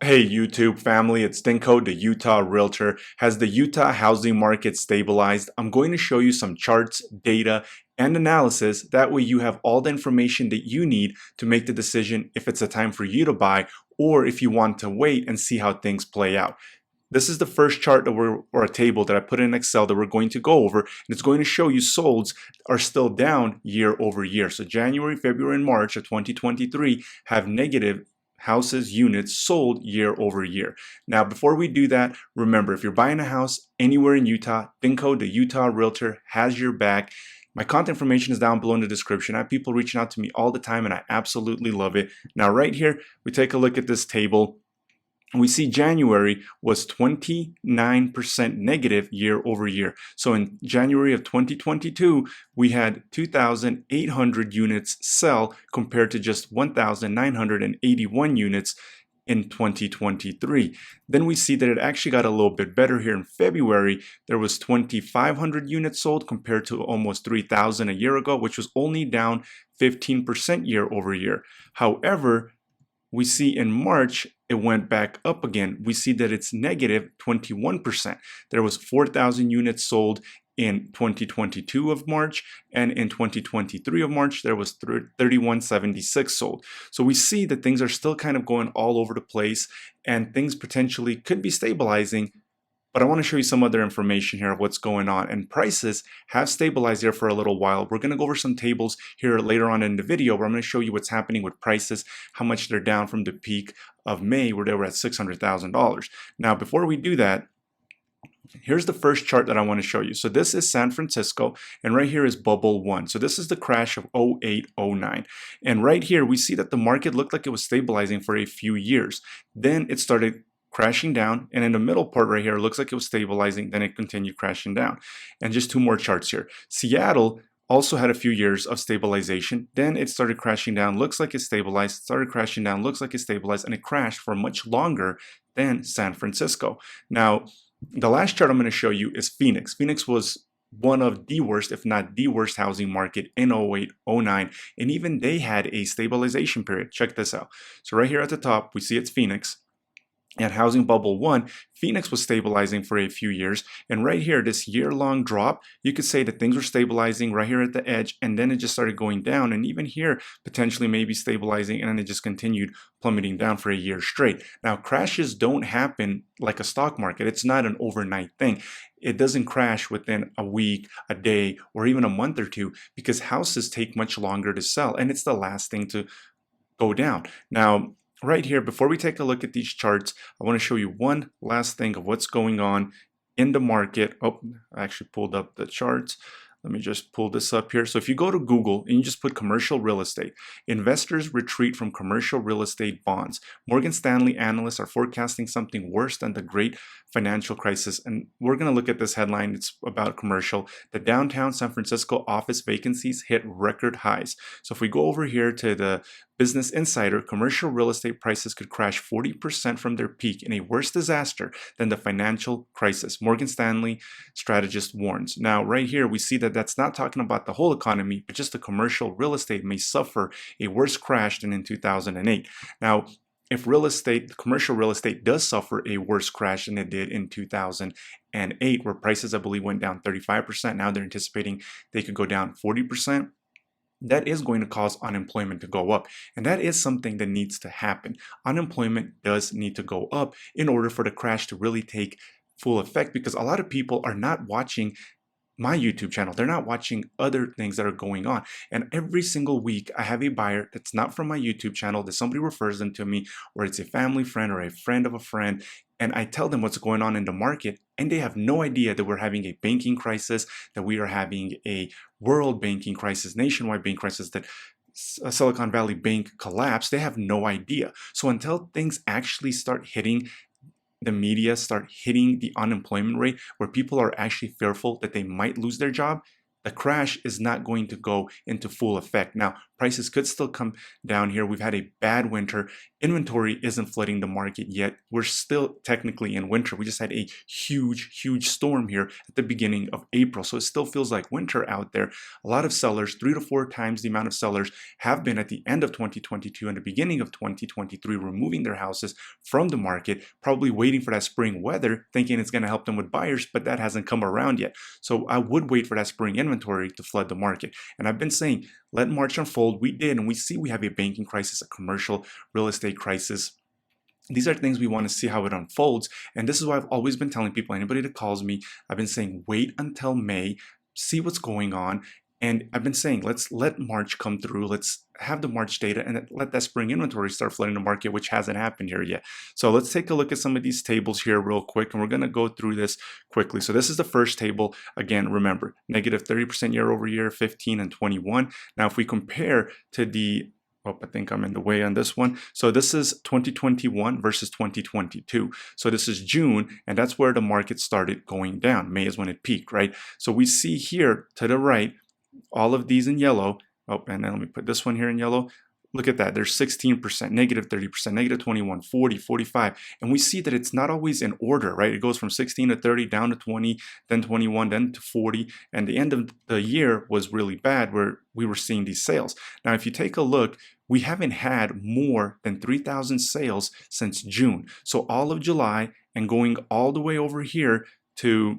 Hey YouTube family, it's Dinko, the Utah Realtor. Has the Utah housing market stabilized? I'm going to show you some charts, data, and analysis. That way you have all the information that you need to make the decision if it's a time for you to buy or if you want to wait and see how things play out. This is the first chart that or a table that I put in Excel that we're going to go over, and it's going to show you solds are still down year over year. So January, February, and March of 2023 have negative houses, units sold year over year. Now, before we do that, remember, if you're buying a house anywhere in Utah, Dinko, the Utah Realtor, has your back. My contact information is down below in the description. I have people reaching out to me all the time, and I absolutely love it. Now, right here, we take a look at this table. We see January was 29% negative year over year. So in January of 2022, we had 2,800 units sell compared to just 1,981 units in 2023. Then we see that it actually got a little bit better here in February. There was 2,500 units sold compared to almost 3,000 a year ago, which was only down 15% year over year. However, we see in March, it went back up again. We see that it's negative 21%. There was 4,000 units sold in 2022 of March, and in 2023 of March, there was 3,176 sold. So we see that things are still kind of going all over the place, and things potentially could be stabilizing. But I want to show you some other information here of what's going on. And prices have stabilized here for a little while. We're going to go over some tables here later on in the video where I'm going to show you what's happening with prices, how much they're down from the peak of May where they were at $600,000. Now, before we do that, here's the first chart that I want to show you. So this is San Francisco, and right here is bubble one. So this is the crash of 08, 09. And right here, we see that the market looked like it was stabilizing for a few years. Then it started crashing down, and in the middle part right here, it looks like it was stabilizing, then it continued crashing down. And just two more charts here. Seattle also had a few years of stabilization, then it started crashing down, looks like it stabilized, started crashing down, looks like it stabilized, and it crashed for much longer than San Francisco. Now, the last chart I'm going to show you is Phoenix. Phoenix was one of the worst, if not the worst housing market in 08, 09, and even they had a stabilization period. Check this out. So right here at the top, we see it's Phoenix. At housing bubble one, Phoenix was stabilizing for a few years. And right here, this year-long drop, you could say that things were stabilizing right here at the edge, and then it just started going down. And even here, potentially maybe stabilizing, and then it just continued plummeting down for a year straight. Now, crashes don't happen like a stock market. It's not an overnight thing. It doesn't crash within a week, a day, or even a month or two, because houses take much longer to sell, and it's the last thing to go down. Now, right here, before we take a look at these charts, I want to show you one last thing of what's going on in the market. Oh, I actually pulled up the charts. Let me just pull this up here. So if you go to Google and you just put commercial real estate, investors retreat from commercial real estate bonds. Morgan Stanley analysts are forecasting something worse than the great financial crisis. And we're going to look at this headline. It's about commercial. The downtown San Francisco office vacancies hit record highs. So if we go over here to the Business Insider, commercial real estate prices could crash 40% from their peak in a worse disaster than the financial crisis. Morgan Stanley strategist warns. Now, right here, we see that that's not talking about the whole economy, but just the commercial real estate may suffer a worse crash than in 2008. Now, if commercial real estate does suffer a worse crash than it did in 2008, where prices, I believe, went down 35%, now they're anticipating they could go down 40%. That is going to cause unemployment to go up. And that is something that needs to happen. Unemployment does need to go up in order for the crash to really take full effect, because a lot of people are not watching my YouTube channel. They're not watching other things that are going on. And every single week, I have a buyer that's not from my YouTube channel, that somebody refers them to me, or it's a family friend or a friend of a friend. And I tell them what's going on in the market, and they have no idea that we're having a banking crisis, that we are having a world banking crisis, nationwide banking crisis, that Silicon Valley Bank collapsed. They have no idea. So until things actually start hitting the media, start hitting the unemployment rate, where people are actually fearful that they might lose their job, the crash is not going to go into full effect. Now, prices could still come down here. We've had a bad winter. Inventory isn't flooding the market yet. We're still technically in winter. We just had a huge storm here at the beginning of April. So it still feels like winter out there. A lot of sellers, 3 to 4 times the amount of sellers, have been at the end of 2022 and the beginning of 2023 removing their houses from the market, probably waiting for that spring weather, thinking it's going to help them with buyers, but that hasn't come around yet. So I would wait for that spring inventory to flood the market. And I've been saying, let March unfold. We did, and we see we have a banking crisis, a commercial real estate crisis. These are things we want to see how it unfolds. And this is why I've always been telling people, anybody that calls me, I've been saying, wait until May, see what's going on. And I've been saying, let's let March come through. Let's have the March data and let that spring inventory start flooding the market, which hasn't happened here yet. So let's take a look at some of these tables here real quick, and we're going to go through this quickly. So this is the first table. Again, remember, negative 30% year over year, 15 and 21. Now, if we compare to the I think I'm in the way on this one. So this is 2021 versus 2022. So this is June, and that's where the market started going down. May is when it peaked, right? So we see here to the right, all of these in yellow. Oh, and then let me put this one here in yellow. Look at that. There's 16%, negative 30%, negative 21, 40, 45. And we see that it's not always in order, right? It goes from 16 to 30, down to 20, then 21, then to 40. And the end of the year was really bad where we were seeing these sales. Now, if you take a look, we haven't had more than 3,000 sales since June. So all of July and going all the way over here to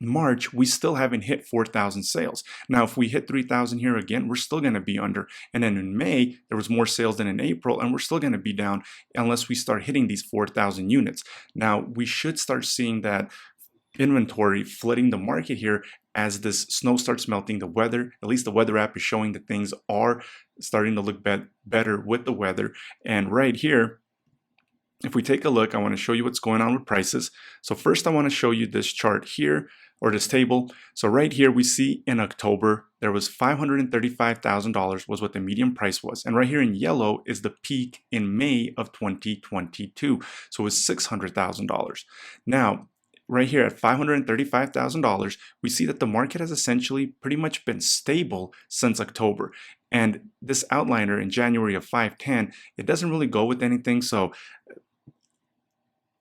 March, we still haven't hit 4,000 sales. Now, if we hit 3,000 here again, we're still going to be under. And then in May, there was more sales than in April, and we're still going to be down unless we start hitting these 4,000 units. Now, we should start seeing that inventory flooding the market here as this snow starts melting. The weather, at least the weather app is showing that things are starting to look better with the weather. And right here, if we take a look, I want to show you what's going on with prices. So first I want to show you this chart here, or this table. So right here we see in October there was $535,000 was what the median price was. And right here in yellow is the peak in May of 2022. So it was $600,000. Now, right here at $535,000, we see that the market has essentially pretty much been stable since October. And this outliner in January of 510, it doesn't really go with anything. So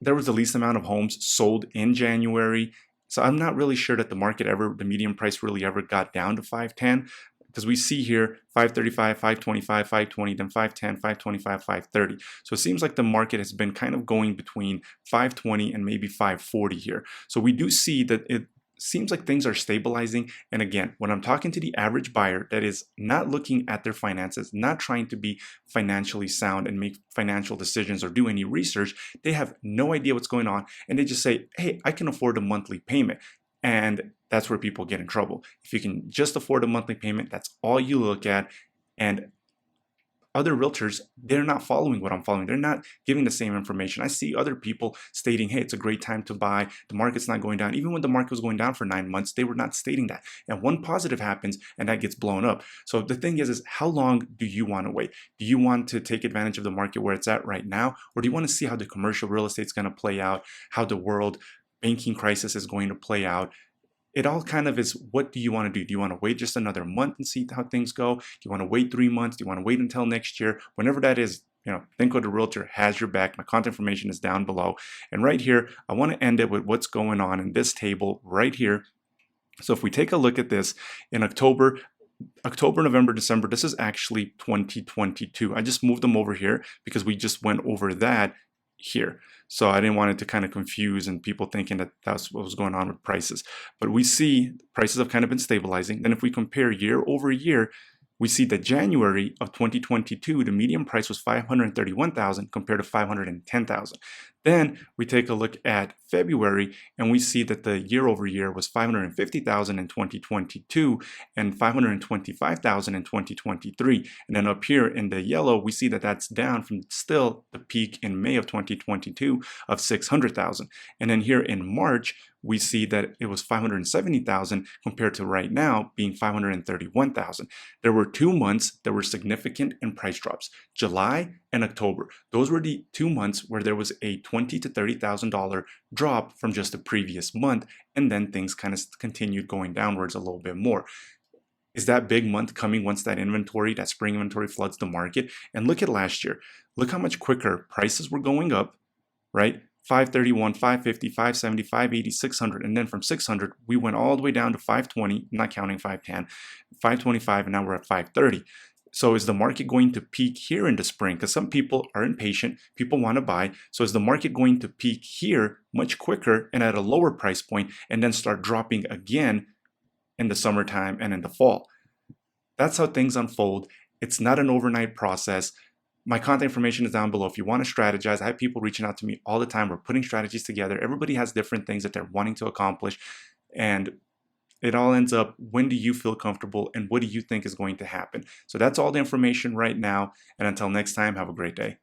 there was the least amount of homes sold in January. So I'm not really sure that the median price really ever got down to 510, because we see here 535, 525, 520, then 510, 525, 530. So it seems like the market has been kind of going between 520 and maybe 540 here. So we do see that it seems like things are stabilizing. And again, when I'm talking to the average buyer that is not looking at their finances, not trying to be financially sound and make financial decisions or do any research, they have no idea what's going on. And they just say, hey, I can afford a monthly payment. And that's where people get in trouble. If you can just afford a monthly payment, that's all you look at. And other realtors, they're not following what I'm following. They're not giving the same information. I see other people stating, hey, it's a great time to buy. The market's not going down. Even when the market was going down for 9 months, they were not stating that. And one positive happens and that gets blown up. So the thing is how long do you want to wait? Do you want to take advantage of the market where it's at right now? Or do you want to see how the commercial real estate is going to play out, how the world banking crisis is going to play out? It all kind of is, what do you want to do? Do you want to wait just another month and see how things go? Do you want to wait 3 months? Do you want to wait until next year? Whenever that is, Thinko the Realtor has your back. My contact information is down below. And right here, I want to end it with what's going on in this table right here. So if we take a look at this in October, November, December, this is actually 2022. I just moved them over here because we just went over that here. So I didn't want it to kind of confuse and people thinking that that's what was going on with prices. But we see prices have kind of been stabilizing. Then if we compare year over year, we see that January of 2022, the median price was $531,000 compared to $510,000. Then we take a look at February and we see that the year over year was $550,000 in 2022 and $525,000 in 2023. And then up here in the yellow, we see that that's down from still the peak in May of 2022 of $600,000. And then here in March, we see that it was $570,000 compared to right now being $531,000. There were 2 months that were significant in price drops, July and October. Those were the 2 months where there was a $20,000 to $30,000 drop from just the previous month, and then things kind of continued going downwards a little bit more. Is that big month coming once that inventory, that spring inventory floods the market? And look at last year. Look how much quicker prices were going up, right? 531, 550, 570, 580, 600. And then from 600, we went all the way down to 520, not counting 510, 525, and now we're at 530. So is the market going to peak here in the spring? Because some people are impatient, people want to buy. So is the market going to peak here much quicker and at a lower price point and then start dropping again in the summertime and in the fall? That's how things unfold. It's not an overnight process. My contact information is down below. If you want to strategize, I have people reaching out to me all the time. We're putting strategies together. Everybody has different things that they're wanting to accomplish. And it all ends up, when do you feel comfortable and what do you think is going to happen? So that's all the information right now. And until next time, have a great day.